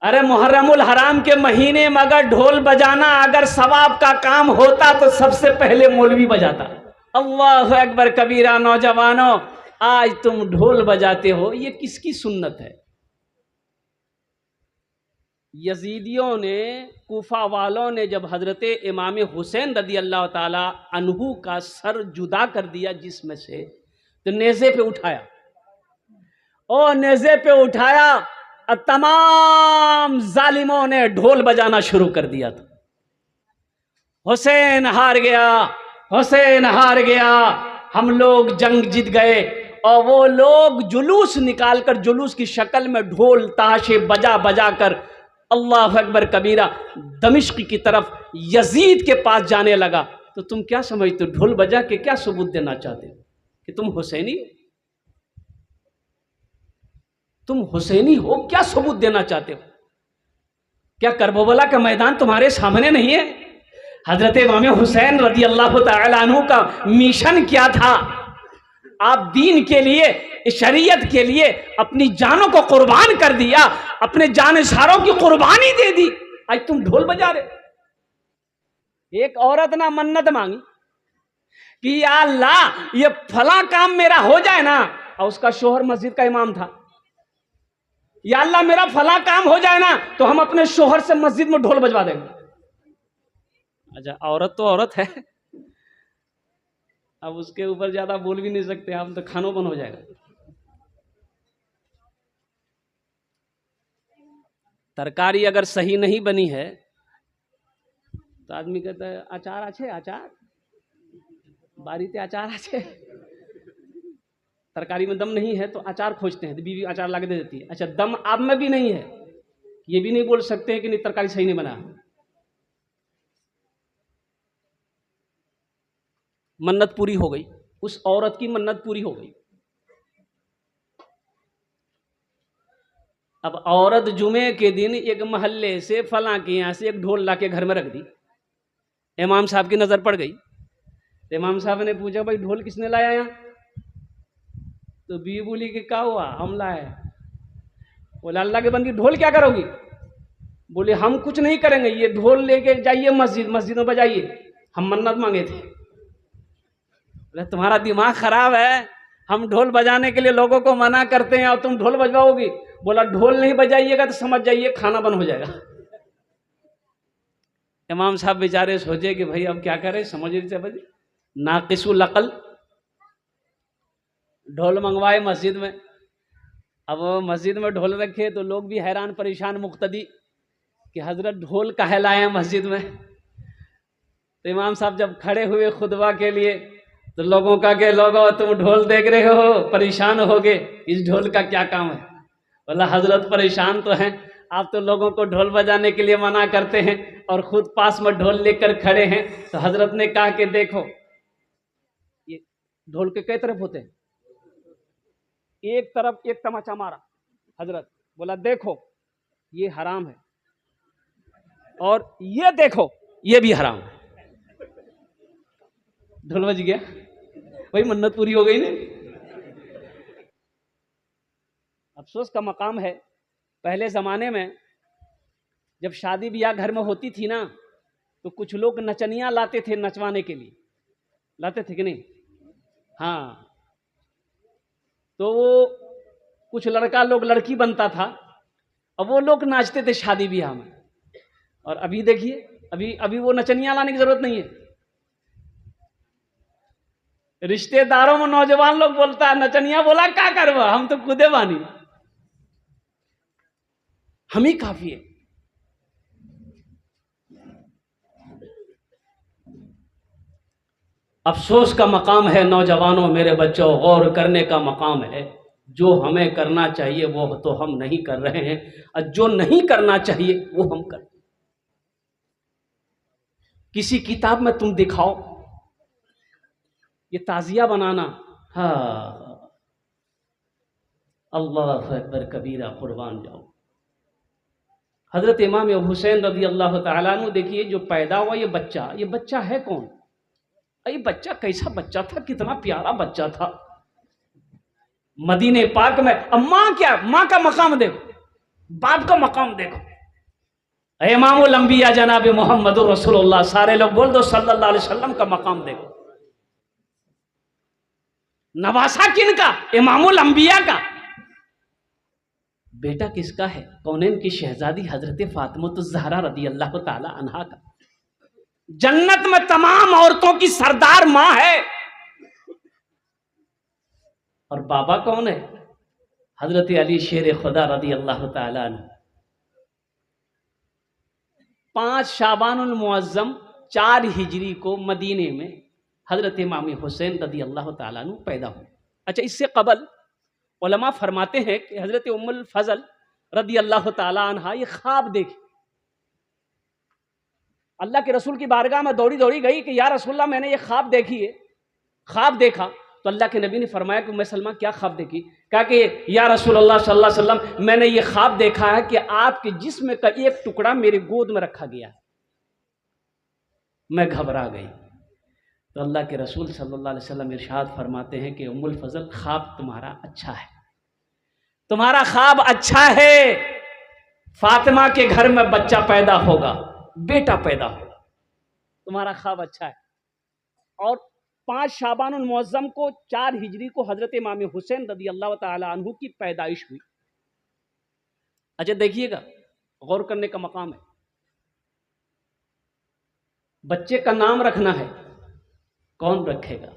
अरे मुहर्रमुल हराम के महीने में अगर ढोल बजाना अगर सवाब का काम होता तो सबसे पहले मौलवी बजाता। अल्लाह अकबर कबीरा। नौजवानों, आज तुम ढोल बजाते हो, ये किसकी सुन्नत है? यजीदियों ने, कूफा वालों ने जब हजरत इमाम हुसैन रदी अल्लाह ताला अन्हु का सर जुदा कर दिया जिस्म से, तो नेज़े पे उठाया और नेज़े पे उठाया और तमाम जालिमों ने ढोल बजाना शुरू कर दिया था। हुसैन हार गया, हुसैन हार गया, हम लोग जंग जीत गए। और वो लोग जुलूस निकालकर, जुलूस की शक्ल में ढोल ताशे बजा बजा कर अल्लाह अकबर कबीरा दमिश्क की तरफ यजीद के पास जाने लगा। तो तुम क्या समझते हो, ढोल बजा के क्या सबूत देना चाहते हो कि तुम हुसैनी हो? तुम हुसैनी हो, क्या सबूत देना चाहते हो? क्या करबला का मैदान तुम्हारे सामने नहीं है? हजरत इमाम हुसैन रजी अल्लाह तआला अन्हु का मिशन क्या था? आप दीन के लिए, शरीयत के लिए अपनी जानों को कुर्बान कर दिया, अपने जानसारों की कुर्बानी दे दी। आज तुम ढोल बजा रहे। एक औरत ना मन्नत मांगी कि या अल्लाह ये फला काम मेरा हो जाए ना, और उसका शोहर मस्जिद का इमाम था। या अल्लाह मेरा फला काम हो जाए ना तो हम अपने शोहर से मस्जिद में ढोल बजवा देंगे। अच्छा, औरत तो औरत है, अब उसके ऊपर ज्यादा बोल भी नहीं सकते, हम तो खानो बन हो जाएगा। तरकारी अगर सही नहीं बनी है तो आदमी कहता है अचार आछे, अचार बारीते अचार आछे। तरकारी में दम नहीं है तो अचार खोजते हैं, तो बीवी अचार ला के दे देती है। अच्छा, दम आप में भी नहीं है, ये भी नहीं बोल सकते हैं कि नहीं तरकारी सही नहीं बना। मन्नत पूरी हो गई, उस औरत की मन्नत पूरी हो गई। अब औरत जुमे के दिन एक महल्ले से, फलां के यहाँ से एक ढोल ला के घर में रख दी। इमाम साहब की नज़र पड़ गई। इमाम साहब ने पूछा, भाई ढोल किसने लाया यहाँ? तो बीवी बोली कि क्या हुआ, हम लाए। बोले अल्लाह के बंदी ढोल क्या करोगी? बोले हम कुछ नहीं करेंगे, ये ढोल लेके जाइए मस्जिद, मस्जिद में बजाइए, हम मन्नत मांगे थे। बोले तुम्हारा दिमाग खराब है, हम ढोल बजाने के लिए लोगों को मना करते हैं और तुम ढोल बजवाओगी? बोला ढोल नहीं बजाइएगा तो समझ जाइए खाना बंद हो जाएगा। इमाम साहब बेचारे सोचे कि भाई अब क्या करें, समझ नहीं समझ, नाकिसुल अक़ल। ढोल मंगवाए मस्जिद में। अब मस्जिद में ढोल रखे तो लोग भी हैरान परेशान मुक्तदी कि हजरत ढोल काहे लाए हैं मस्जिद में। तो इमाम साहब जब खड़े हुए खुतबा के लिए तो लोगों का के लोगों तुम ढोल देख रहे हो, परेशान हो गए, इस ढोल का क्या काम है? बोला हजरत परेशान तो हैं, आप तो लोगों को ढोल बजाने के लिए मना करते हैं और खुद पास में ढोल लेकर खड़े हैं। तो हजरत ने कहा कि देखो, ये ढोल के कई तरफ होते हैं, एक तरफ एक तमाचा मारा हजरत, बोला देखो ये हराम है, और ये देखो ये भी हराम है। ढोल बज गया, वही मन्नत पूरी हो गई नहीं। अफसोस का मकाम है, पहले ज़माने में जब शादी ब्याह घर में होती थी ना, तो कुछ लोग नचनियाँ लाते थे नचवाने के लिए, लाते थे कि नहीं? हाँ, तो वो कुछ लड़का लोग लड़की बनता था, अब वो लोग नाचते थे शादी ब्याह में। और अभी देखिए, अभी वो नचनियाँ लाने की जरूरत नहीं है। रिश्तेदारों में नौजवान लोग बोलता है नचनिया, बोला क्या करवा, हम तो खुदे बानी, हम ही काफी है। अफसोस का मकाम है नौजवानों, मेरे बच्चों, गौर करने का मकाम है। जो हमें करना चाहिए वो तो हम नहीं कर रहे हैं, और जो नहीं करना चाहिए वो हम कर। किसी किताब में तुम दिखाओ ये ताजिया बनाना, हाँ अल्लाह अकबर कबीरा, कुर्बान जाओ। हजरत इमाम हुसैन रज़ी अल्लाह तआला अन्हु, देखिए जो पैदा हुआ ये बच्चा है कौन? ये बच्चा कैसा बच्चा था, कितना प्यारा बच्चा था। मदीने पाक में अब माँ क्या, माँ का मकाम देखो, बाप का मकाम देखो। इमामुल अंबिया जनाब मोहम्मद रसूलुल्लाह, सारे लोग बोल दो सल्लल्लाहु अलैहि वसल्लम का मकाम देखो। नवासा किनका? इमामुल अंबिया का। बेटा किसका है? कौनैन की शहजादी हजरत फातिमा ज़हरा रदी अल्लाह ताला अन्हा का। जन्नत में तमाम औरतों की सरदार मां है। और बाबा कौन है? हजरत अली शेर खुदा रदी अल्लाह ताला अन्हु। 5 शाबानुल मुअज्जम 4 हिजरी को मदीने में हजरत इमाम हुसैन रदी अल्लाह ताला अन्हु पैदा हुए। अच्छा, इससे कबल उलमा फरमाते हैं कि हजरत उम्मुल फजल रदी अल्लाह ताला अन्हा ये ख्वाब देखी। अल्लाह के रसूल की बारगाह में दौड़ी दौड़ी गई कि या रसूलल्लाह मैंने ये ख्वाब देखी है, ख्वाब देखा। तो अल्लाह के नबी ने फरमाया कि मैं सलमा क्या ख्वाब देखी? कहा कि या रसूलल्लाह सल्लल्लाहु अलैहि वसल्लम मैंने ये ख्वाब देखा है कि आपके जिस्म का एक टुकड़ा मेरे गोद में रखा गया है। मैं घबरा गई। तो अल्लाह के रसूल सल्लल्लाहु अलैहि वसल्लम इरशाद फरमाते हैं कि उम्मुल फजल ख्वाब तुम्हारा अच्छा है, तुम्हारा ख्वाब अच्छा है। फातिमा के घर में बच्चा पैदा होगा, बेटा पैदा होगा, तुम्हारा ख्वाब अच्छा है। और 5 शाबानुल मुअज्जम को 4 हिजरी को हजरत इमाम हुसैन रदी अल्लाह ताला अन्हु की पैदाइश हुई। अच्छा देखिएगा, गौर करने का मकाम है। बच्चे का नाम रखना है, कौन रखेगा?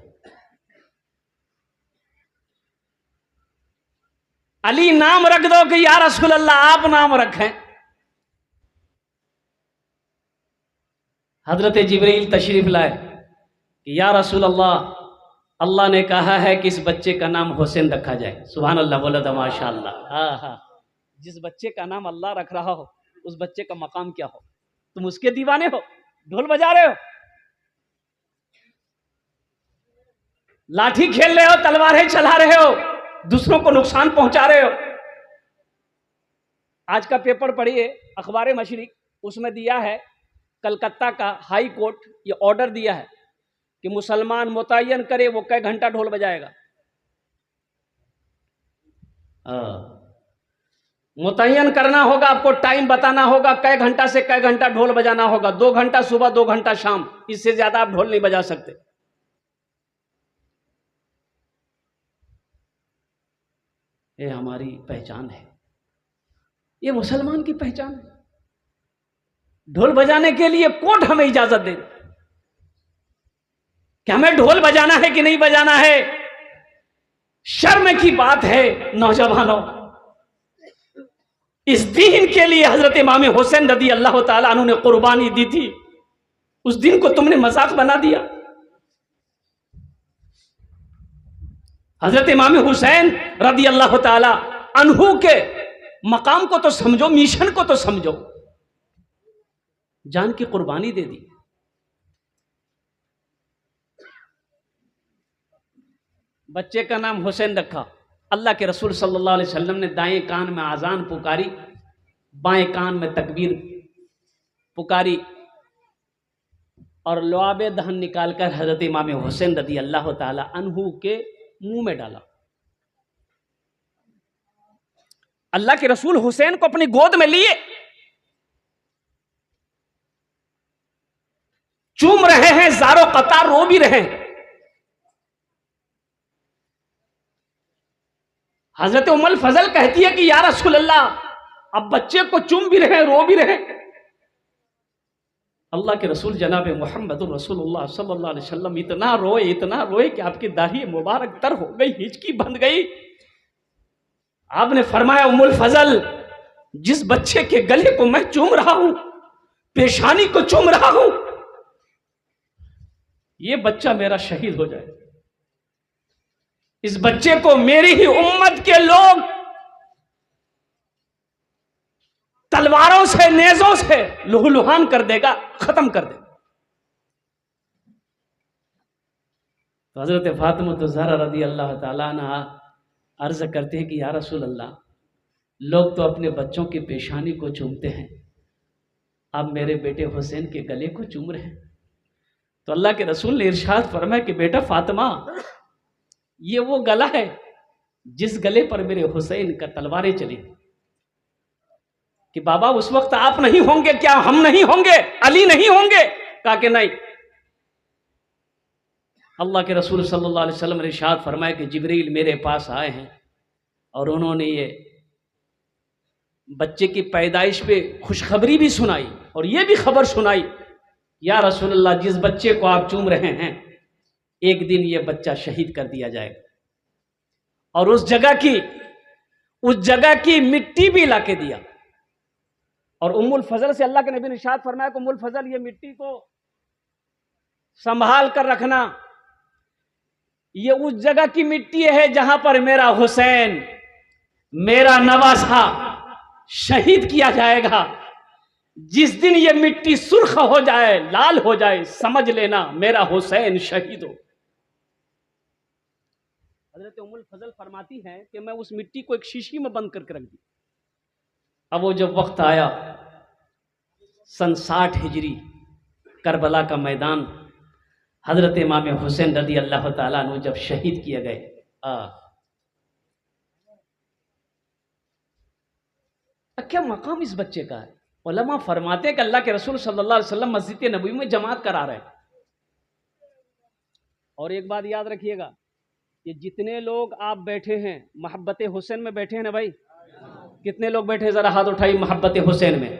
अली नाम रख दो कि या रसूल अल्लाह आप नाम रखें। हजरत जिब्रील तशरीफ लाए कि या रसूल अल्लाह, अल्लाह ने कहा है कि इस बच्चे का नाम हुसैन रखा जाए। सुभान अल्लाह, बोला था माशाअल्लाह। हाँ हाँ, जिस बच्चे का नाम अल्लाह रख रहा हो उस बच्चे का मकाम क्या हो? तुम उसके दीवाने हो, ढोल बजा रहे हो, लाठी खेल रहे हो, तलवारें चला रहे हो, दूसरों को नुकसान पहुंचा रहे हो। आज का पेपर पढ़िए, अखबार मशरिक, उसमें दिया है कलकत्ता का हाई कोर्ट ये ऑर्डर दिया है कि मुसलमान मुतय्यन करे वो कै घंटा ढोल बजाएगा। मुतय्यन करना होगा, आपको टाइम बताना होगा, कै घंटा से कै घंटा ढोल बजाना होगा। 2 घंटा सुबह, 2 घंटा शाम, इससे ज्यादा आप ढोल नहीं बजा सकते। ये हमारी पहचान है, ये मुसलमान की पहचान है। ढोल बजाने के लिए कोर्ट हमें इजाजत दे कि हमें ढोल बजाना है कि नहीं बजाना है। शर्म की बात है नौजवानों, इस दीन के लिए हजरत इमाम हुसैन रदी अल्लाह ताला अन्हु ने कुर्बानी दी थी, उस दिन को तुमने मजाक बना दिया। हजरत इमाम हुसैन रदी अल्लाह ताला अन्हु के मकाम को तो समझो, मिशन को तो समझो, जान की कुर्बानी दे दी। बच्चे का नाम हुसैन रखा। अल्लाह के रसूल सल्लल्लाहु अलैहि वसल्लम ने दाएं कान में आजान पुकारी, बाएं कान में तकबीर पुकारी और लुआब दहन निकालकर हजरत इमाम हुसैन रदी अल्लाह ताला अन्हु के मुंह में डाला। अल्लाह के रसूल हुसैन को अपनी गोद में लिए, चूम रहे हैं, ज़ारो कतार रो भी रहे हैं। हजरत उम्मुल फजल कहती है कि या रसूल अल्लाह, अब बच्चे को चूम भी रहे हैं, रो भी रहे हैं। अल्लाह के रसूल जनाब मोहम्मद रसूलुल्लाह सल्लल्लाहु अलैहि वसल्लम इतना रोए कि आपकी दाढ़ी मुबारक तर हो गई, हिचकी बंध गई। आपने फरमाया, उम्मुल फजल, जिस बच्चे के गले को मैं चूम रहा हूं, पेशानी को चूम रहा हूं, ये बच्चा मेरा शहीद हो जाए। इस बच्चे को मेरी ही उम्मत के लोग तलवारों से, नेजों से लुहलुहान कर देगा, खत्म कर देगा। तो हजरत फातिमा ज़हरा रदी अल्लाह ताला अन्हा अर्ज करते हैं कि या रसूल अल्लाह, लोग तो अपने बच्चों की पेशानी को चूमते हैं, अब मेरे बेटे हुसैन के गले को चूम रहे हैं। तो अल्लाह के रसूल ने इरशाद फरमाया कि बेटा फातिमा, ये वो गला है जिस गले पर मेरे हुसैन का तलवारें चली। कि बाबा उस वक्त आप नहीं होंगे क्या, हम नहीं होंगे, अली नहीं होंगे? कहा कि नहीं। अल्लाह के रसूल सल्लल्लाहु अलैहि वसल्लम ने इरशाद फरमाया कि जिब्रील मेरे पास आए हैं और उन्होंने ये बच्चे की पैदाइश पे खुशखबरी भी सुनाई और ये भी खबर सुनाई, या रसूलल्लाह जिस बच्चे को आप चूम रहे हैं एक दिन ये बच्चा शहीद कर दिया जाएगा। और उस जगह की मिट्टी भी ला के दिया। और उम्मुल फजल से अल्लाह के नबी ने इरशाद फरमाया कि उम्मुल फजल ये मिट्टी को संभाल कर रखना, ये उस जगह की मिट्टी है जहां पर मेरा हुसैन, मेरा नवासा शहीद किया जाएगा। जिस दिन ये मिट्टी सुर्ख हो जाए, लाल हो जाए, समझ लेना मेरा हुसैन शहीद हो। हजरत उम्मुल फजल फरमाती हैं कि मैं उस मिट्टी को एक शीशी में बंद करके रख दी। अब वो जब वक्त आया सन 60 हिजरी, करबला का मैदान, हजरत इमाम हुसैन रदी अल्लाह ताला अन्हु जब शहीद किए गए, क्या मकाम इस बच्चे का है। उलमा फरमाते हैं कि अल्लाह के रसूल सल्लल्लाहु अलैहि वसल्लम मस्जिद नबवी में जमात करा रहे हैं। और एक बात याद रखिएगा कि जितने लोग आप बैठे हैं मोहब्बत हुसैन में बैठे हैं ना भाई, कितने लोग बैठे हैं जरा हाथ उठाइए मोहब्बत हुसैन में।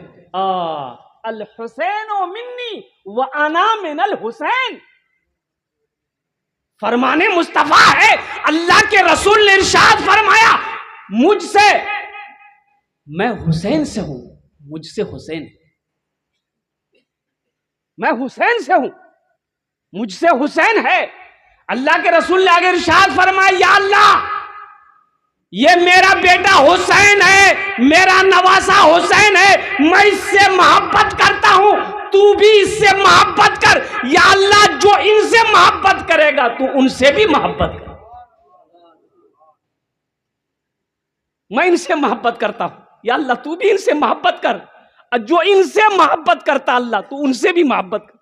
अल हुसैन मिन्नी व अना मिनल हुसैन, फरमाने मुस्तफा है। अल्लाह के रसूल ने इरशाद फरमाया मुझसे, मैं हुसैन से हूं, मुझसे हुसैन, मैं हुसैन से हूं, मुझसे हुसैन है। अल्लाह के रसूल ने आगे इरशाद फरमाया या अल्लाह ये मेरा बेटा हुसैन है, मेरा नवासा हुसैन है, मैं इससे मोहब्बत करता हूं, तू भी इससे मोहब्बत कर। या अल्लाह जो इनसे मोहब्बत करेगा तू उनसे भी मोहब्बत कर। मैं इनसे मोहब्बत करता हूं, या अल्लाह तू भी इनसे मोहब्बत कर, और जो इनसे मोहब्बत करता अल्लाह तू उनसे भी मोहब्बत कर।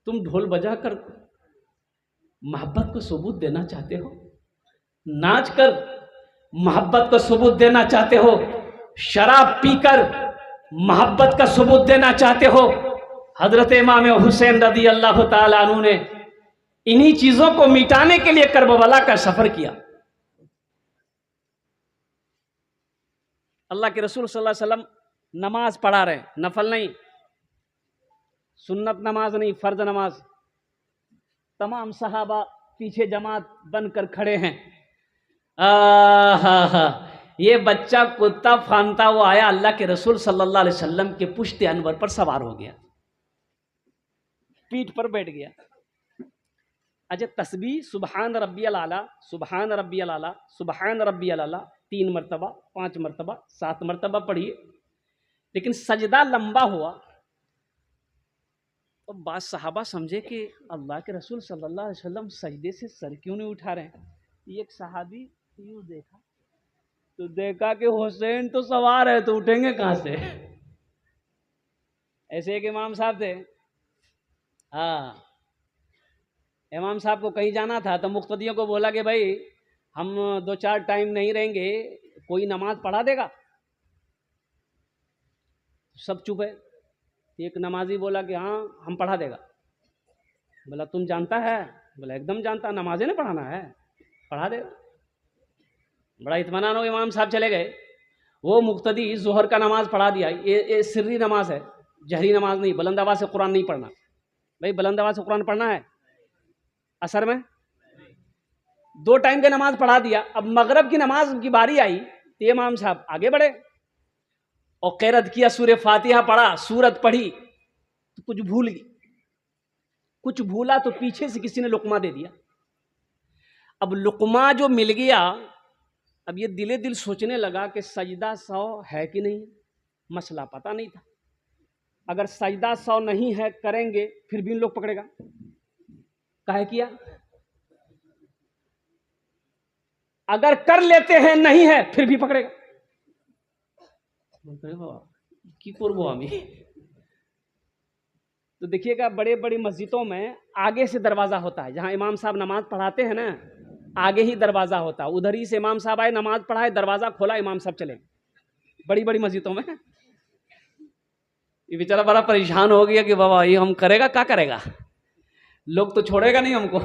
तुम ढोल बजाकर मोहब्बत को सबूत देना चाहते हो, नाच कर मोहब्बत का सबूत देना चाहते हो, शराब पीकर मोहब्बत का सबूत देना चाहते हो। हजरत इमाम हुसैन रदी अल्लाह ताला अन्हु ने इन्हीं चीजों को मिटाने के लिए करबला का सफर किया। अल्लाह के रसूल सल्लल्लाहु अलैहि वसल्लम नमाज पढ़ा रहे, नफल नहीं, सुन्नत नमाज नहीं, फर्ज नमाज। तमाम सहाबा पीछे जमात बनकर खड़े हैं। ये बच्चा कुत्ता फानता हुआ आया, अल्लाह के रसूल सल्लल्लाहु अलैहि वसल्लम के पुश्ते अनवर पर सवार हो गया, पीठ पर बैठ गया। अच्छा, तस्बीह सुबहान रब्बियल आला, सुबहान रब्बियल आला, सुबहान रब्बियल आला 3 मरतबा, 5 मरतबा, 7 मरतबा पढ़िए, लेकिन सजदा लंबा हुआ। तो बात सहाबा समझे कि अल्लाह के रसूल सल्लल्लाहु अलैहि वसल्लम सजदे से सर क्यों नहीं उठा रहे हैं। एक सहाबी यूं देखा तो देखा कि हुसैन तो सवार है, तो उठेंगे कहां से। ऐसे एक इमाम साहब थे, इमाम साहब को कहीं जाना था तो मुक्तदियों को बोला कि भाई हम 2-4 टाइम नहीं रहेंगे, कोई नमाज पढ़ा देगा। सब चुप है। एक नमाजी बोला कि हाँ हम पढ़ा देगा। बोला तुम जानता है? बोला एकदम जानता, नमाजें ना पढ़ाना है, पढ़ा देगा। बड़ा इत्मीनान हो, इमाम साहब चले गए। वो मुक्तदी जोहर का नमाज पढ़ा दिया। ये सिर्री नमाज है, जहरी नमाज नहीं, बुलंद आवाज से कुरान नहीं पढ़ना। भाई बुलंद आवाज से कुरान पढ़ना है असर में। 2 टाइम की नमाज पढ़ा दिया। अब मगरब की नमाज की बारी आई तो इमाम साहब आगे बढ़े और क़िरात किया, सूरह फातिहा पढ़ा, सूरत पढ़ी तो कुछ भूल गई, कुछ भूला तो पीछे से किसी ने लुकमा दे दिया। अब लुकमा जो मिल गया, अब ये दिले दिल सोचने लगा कि सजदा 100 है कि नहीं, मसला पता नहीं था। अगर सजदा 100 नहीं है करेंगे फिर भी इन लोग पकड़ेगा, काहे किया। अगर कर लेते हैं नहीं है फिर भी पकड़ेगा। की करबो आमी। तो देखिएगा बड़े बड़ी मस्जिदों में आगे से दरवाजा होता है, जहां इमाम साहब नमाज पढ़ाते हैं ना, आगे ही दरवाज़ा होता, उधर ही से इमाम साहब आए, नमाज पढ़ाए, दरवाज़ा खोला, इमाम साहब चले। बड़ी बड़ी मस्जिदों में ये बेचारा बड़ा परेशान हो गया कि बाबा ये हम करेगा, क्या करेगा, लोग तो छोड़ेगा नहीं हमको,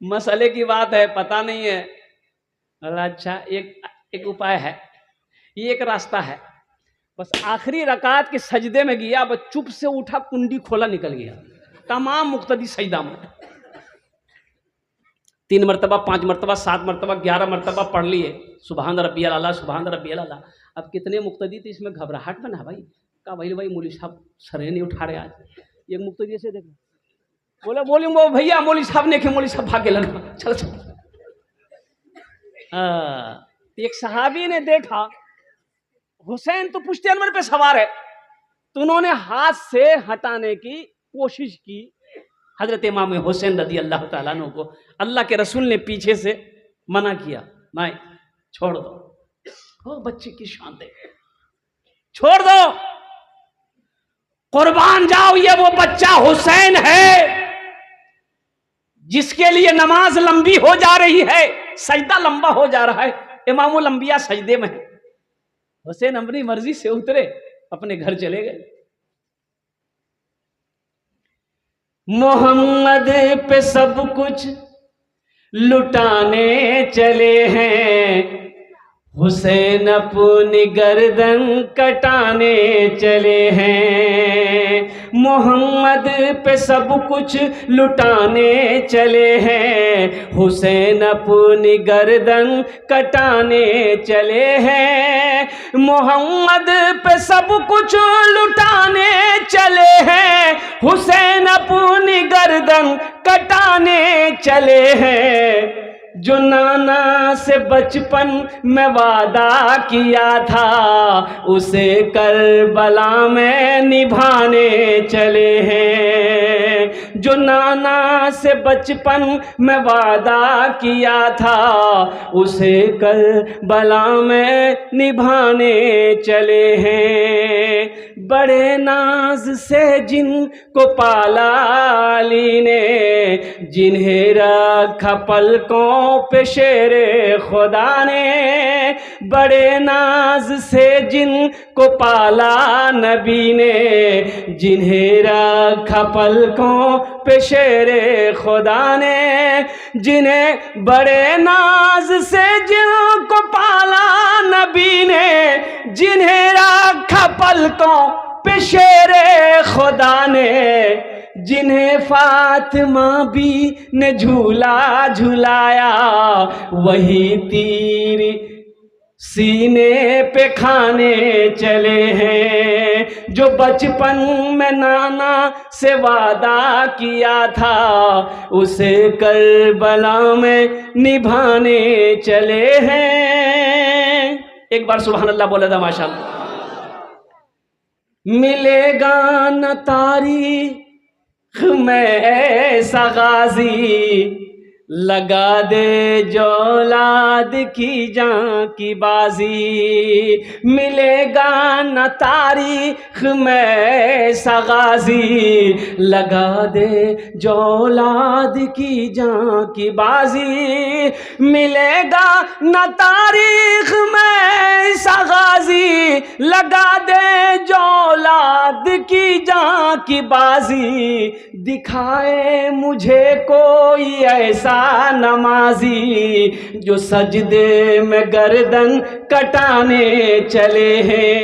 मसले की बात है, पता नहीं है। अच्छा, एक उपाय है, ये एक रास्ता है। बस आखिरी रकात के सजदे में गया, बस चुप से उठा, कुंडी खोला, निकल गया, तमाम मुक्तदी सजदा में 3 मरतबा, 5 मरतबा, 7 मरतबा, 11 मरतबा पढ़ लिए, सुबहान रब्बियल आला, सुबहान रब्बियल आला। अब कितने मुक्तदी थे, इसमें घबराहट बना भाई, का भाई मौलवी साहब सरे नहीं उठा रहे आज। एक मुक्तदी से देखो, बोले बोली वो भैया मौलवी साहब ने, मौलवी साहब भागे लगा, चलो चलो। एक सहाबी ने देखा हुसैन तो पुश्ते अनवर पे सवार है, तो उन्होंने हाथ से हटाने की कोशिश की। हजरत इमाम हुसैन रदी अल्लाह ताला अन्हु को अल्लाह के रसूल ने पीछे से मना किया, नहीं छोड़ दो, हो बच्चे की शान दे, छोड़ दो, कुर्बान जाओ, ये वो बच्चा हुसैन है जिसके लिए नमाज लंबी हो जा रही है, सजदा लंबा हो जा रहा है, इमामुल अंबिया सजदे में है। हुसैन अपनी मर्जी से उतरे, अपने घर चले गए। मोहम्मद पे सब कुछ लुटाने चले हैं, हुसैन अपनी गर्दन कटाने चले हैं। मोहम्मद पे सब कुछ लुटाने चले हैं, हुसैन अपनी गर्दन कटाने चले हैं। मोहम्मद पे सब कुछ लुटाने चले हैं, हुसैन अपनी गर्दन कटाने चले हैं। जो नाना से बचपन में वादा किया था, उसे करबला में निभाने चले हैं। जो नाना से बचपन में वादा किया था, उसे करबला में निभाने चले हैं। बड़े नाज से जिनको पाला अली ने, जिन्हें रखा पलकों पे शेरे खुदा ने। बड़े नाज से जिनको पाला नबी ने, जिन्हें रखा पलकों पे शेरे खुदा ने। जिन्हें बड़े नाज से जिनको पाला नबी ने, जिन्हें रखा पलकों पे शेरे खुदा ने। जिन्हें फातिमा भी ने झूला झुलाया, वही तीर सीने पे खाने चले हैं। जो बचपन में नाना से वादा किया था, उसे करबला में निभाने चले हैं। एक बार सुभान अल्लाह बोला था माशाअल्लाह। मिलेगा न तारीख में ऐसा गाजी, लगा दे जो औलाद की जान की बाजी। मिलेगा न तारीख में ऐसा गाजी, लगा दे जो औलाद की जान की बाजी। मिलेगा न तारीख में ऐसा गाजी, लगा दे जो औलाद की जान की बाजी। दिखाए मुझे कोई ऐसा नमाजी, जो सजदे में गर्दन कटाने चले हैं।